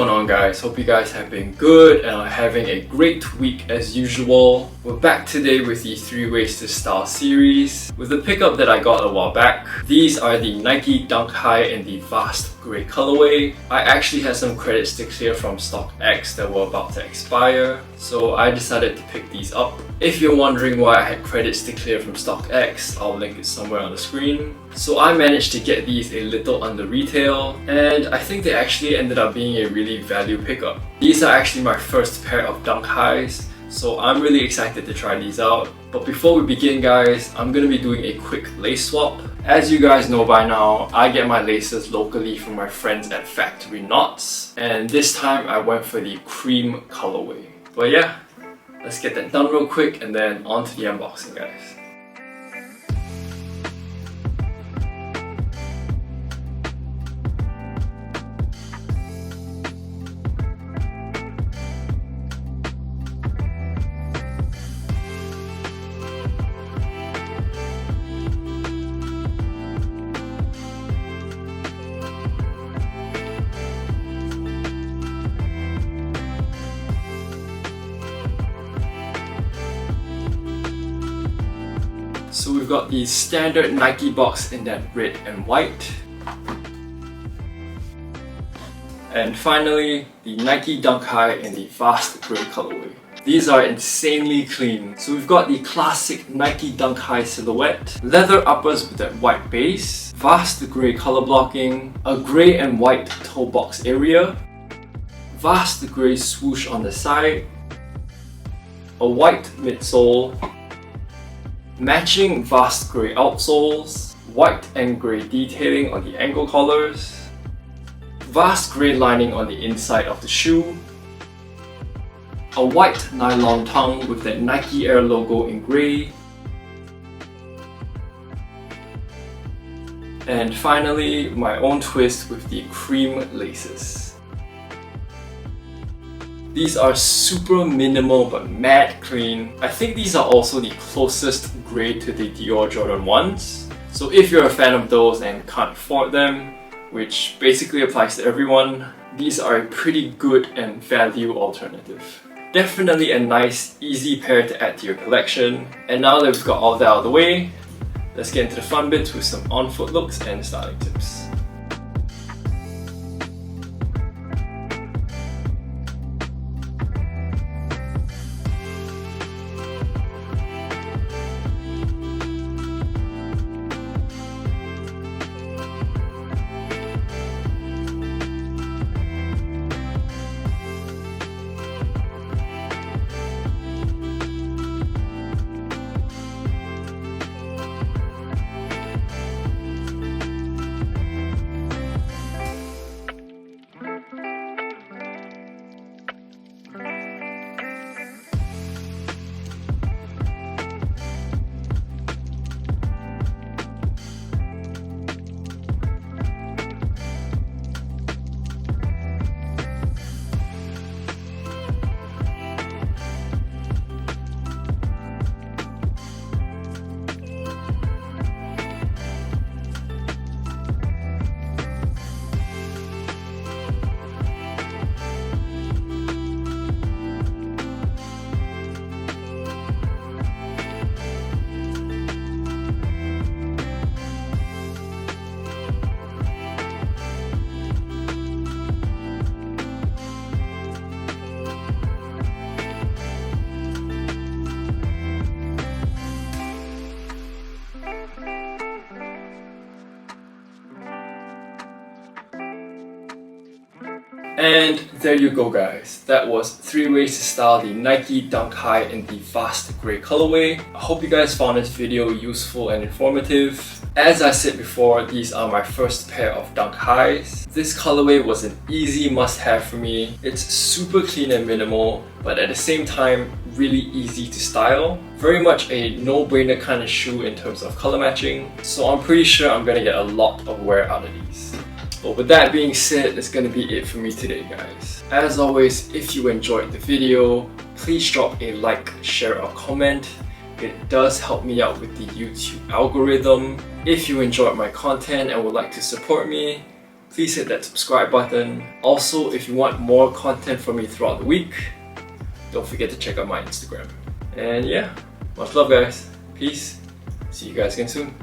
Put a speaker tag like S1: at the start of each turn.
S1: going on, guys? Hope you guys have been good and are having a great week as usual. We're back today with the 3 Ways to Style series with the pickup that I got a while back. These are the Nike Dunk High in the Vast Grey colorway. I actually had some credits to clear from StockX that were about to expire, so I decided to pick these up. If you're wondering why I had credits to clear from StockX, I'll link it somewhere on the screen. So I managed to get these a little under retail, and I think they actually ended up being a really value pickup. These are actually my first pair of Dunk Highs, so I'm really excited to try these out. But before we begin, guys, I'm going to be doing a quick lace swap. As you guys know by now, I get my laces locally from my friends at Factory Knots, and this time I went for the cream colorway. But yeah, let's get that done real quick and then on to the unboxing, guys. So we've got the standard Nike box in that red and white. And finally, the Nike Dunk High in the Vast Grey colorway. These are insanely clean. So we've got the classic Nike Dunk High silhouette, leather uppers with that white base, vast grey color blocking, a grey and white toe box area, vast grey swoosh on the side, a white midsole, matching vast grey outsoles, white and grey detailing on the ankle collars, vast grey lining on the inside of the shoe, a white nylon tongue with that Nike Air logo in grey, and finally my own twist with the cream laces. These are super minimal but mad clean. I think these are also the closest grey to the Dior Jordan 1s. So if you're a fan of those and can't afford them, which basically applies to everyone, these are a pretty good and value alternative. Definitely a nice, easy pair to add to your collection. And now that we've got all that out of the way, let's get into the fun bits with some on-foot looks and styling tips. And there you go, guys. That was 3 ways to style the Nike Dunk High in the Vast Grey colorway. I hope you guys found this video useful and informative. As I said before, these are my first pair of Dunk Highs. This colorway was an easy must-have for me. It's super clean and minimal, but at the same time, really easy to style. Very much a no-brainer kind of shoe in terms of color matching, so I'm pretty sure I'm gonna get a lot of wear out of these. But with that being said, that's gonna be it for me today, guys. As always, if you enjoyed the video, please drop a like, share or comment. It does help me out with the YouTube algorithm. If you enjoyed my content and would like to support me, please hit that subscribe button. Also, if you want more content from me throughout the week, don't forget to check out my Instagram. And yeah, much love guys. Peace. See you guys again soon.